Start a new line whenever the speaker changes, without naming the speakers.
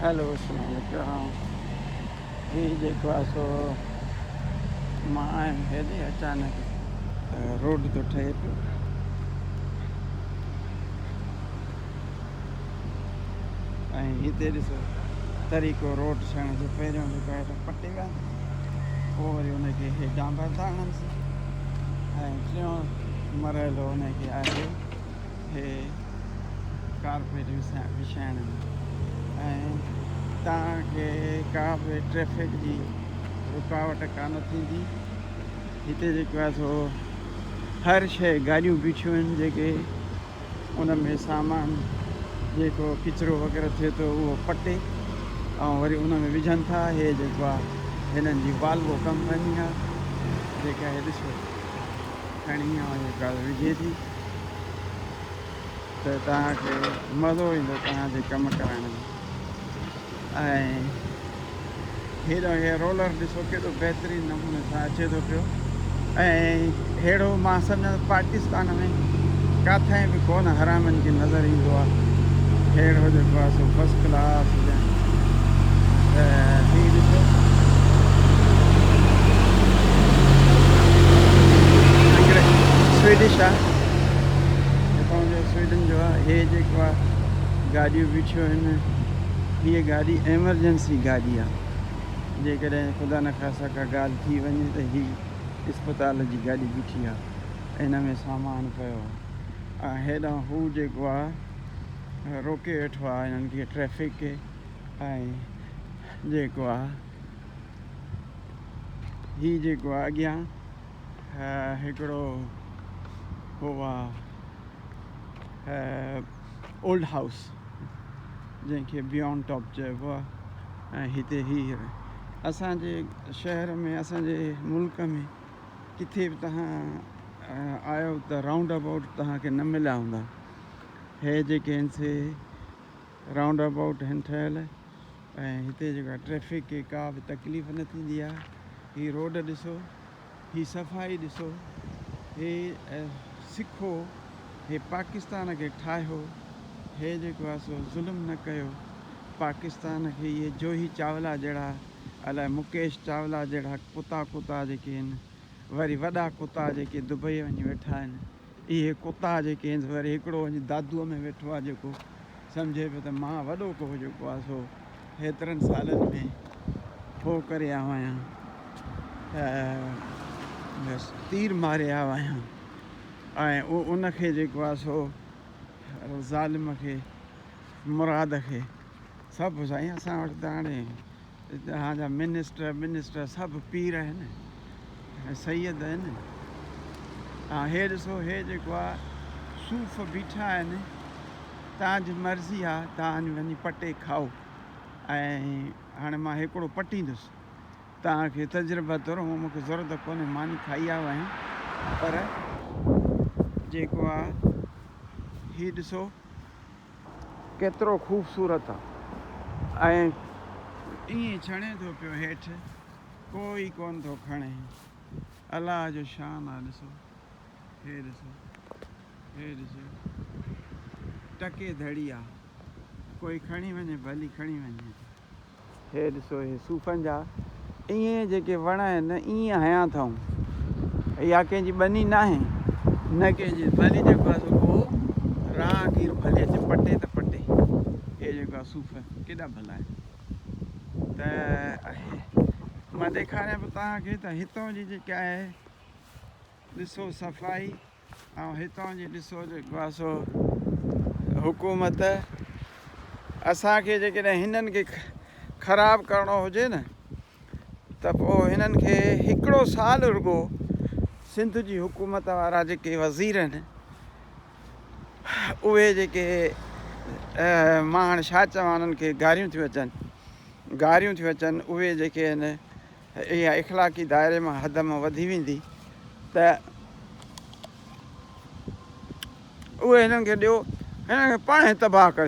Hello अस्सलाम वालेकुम। ही जेको आहे सो मां आयुमि हेॾे अचानक त रोड थो ठहे पियो। ऐं हिते ॾिसो तरीक़ो रोड ठहण जो पहिरियों जेको आहे त पटे विया, पोइ वरी हुनखे हे डांबर था हणनि ऐं टियों मरहलो हुनखे आहे हे कारपेट विछाइण में। ऐं तव्हांखे का बि ट्रैफिक जी रुकावट कान थींदी। हिते जेको आहे सो हर शइ गाॾियूं बीठियूं आहिनि जेके उन में सामान जेको किचिरो वग़ैरह थिए थो उहो पटे ऐं वरी उन में विझनि था। हे जेको आहे हिननि जी वाल्वो कंपनी आहे जेका हे ॾिसो खणी ऐं जेका विझे थी त तव्हांखे मज़ो ईंदो तव्हांजे कमु करण में। ऐं हेॾो हे रोलर ॾिसो केॾो बहितरीनु नमूने सां अचे थो पियो। ऐं अहिड़ो मां सम्झां पाकिस्तान में किथे बि कोन हरामनि खे नज़र ईंदो आहे अहिड़ो जेको आहे सो फस्ट क्लास। हीअ ॾिसो स्वीडिश आहे, हितां जो स्वीडन जो आहे। हे जेको आहे गाॾियूं बीठियूं आहिनि, हीअ गाॾी एमरजेंसी गाॾी आहे। जेकॾहिं ख़ुदा न ख़ास्ता का ॻाल्हि थी वञे त हीअ इस्पताल जी गाॾी बीठी आहे, इन में सामान पियो आहे। ऐं हेॾां हू जेको आहे रोके वेठो आहे हिननि खे ट्रैफिक खे। ऐं जेको आहे हीअ जेको आहे अॻियां हिकिड़ो हो आहे ओल्ड हाउस जंहिंखे बियॉन्ड टॉप चइबो आहे। ऐं हिते हीअ असांजे शहर में असांजे मुल्क में किथे बि तव्हां आयो त राउंड अबाउट तव्हांखे न मिलिया हूंदा। हे जेके आहिनि से राउंड अबाउट आहिनि ठहियल। ऐं हिते जेका ट्रैफिक खे का बि तकलीफ़ न थींदी आहे। हीअ रोड ॾिसो, हीअ सफ़ाई ॾिसो, हे सिखो, हे पाकिस्तान खे ठाहियो, हे जेको आहे सो ज़ुल्म न कयो पाकिस्तान खे। इहे जोही चावला जहिड़ा अलाए मुकेश चावला जहिड़ा कुता जेके आहिनि, वरी वॾा कुता जेके दुबई वञी वेठा आहिनि, इहे कुता जेके आहिनि वरी हिकिड़ो वञी दादूअ में वेठो आहे जेको सम्झे पियो त मां वॾो को जेको आहे सो हेतिरनि सालनि में हो करे आयो आहियां, तीर मारे आयो आहियां। ऐं उनखे जेको आहे सो ज़ालिम खे मुराद खे सभु साईं असां वटि त हाणे तव्हांजा मिनिस्टर सभु पीर आहिनि, सैयद आहिनि। हे ॾिसो हे जेको आहे सूफ़ बीठा आहिनि, तव्हांजी मर्ज़ी आहे तव्हां वञी पटे खाओ। ऐं हाणे मां हिकिड़ो पटींदुसि, तव्हांखे तजुर्बा तौरु मूंखे ज़रूरत कोन्हे, मानी खाई आयो आहियां। पर जेको आहे हीअ ॾिसो केतिरो ख़ूबसूरत आहे। ऐं ईअं छणे थो पियो हेठि, कोई कोन थो खणे। अलाह जो शान आहे। ॾिसो हे ॾिसो, हे ॾिसो टके धड़ी आहे, कोई खणी वञे भली खणी वञे। हे ॾिसो हे सूफ़नि जा ईअं जेके वण आहिनि ईअं हयां अथऊं। इहा कंहिंजी बनी न आहे, न कंहिंजी भली जेको आहे सो को राहगीर भली अचे पटे त पटे। हे जेको आहे सूफ़ केॾा भला आहिनि। त मां ॾेखारियां पियो तव्हांखे त हितां जी जेका आहे ॾिसो सफ़ाई, ऐं हितां जी ॾिसो जेको आहे सो हुकूमत। असांखे जेकॾहिं हिननि खे ख़राबु करिणो हुजे न त पोइ हिननि खे हिकिड़ो साल रुॻो सिंध जी हुकूमत वारा जेके वज़ीर आहिनि, उहे जेके मां हाणे छा चवां, उन्हनि खे गारियूं थियूं अचनि, उहे जेके आहिनि इहा इख़लाक़ी दाइरे मां हद मां वधी वेंदी त उहे हिननि खे ॾियो, हिननि खे पाण तबाह करे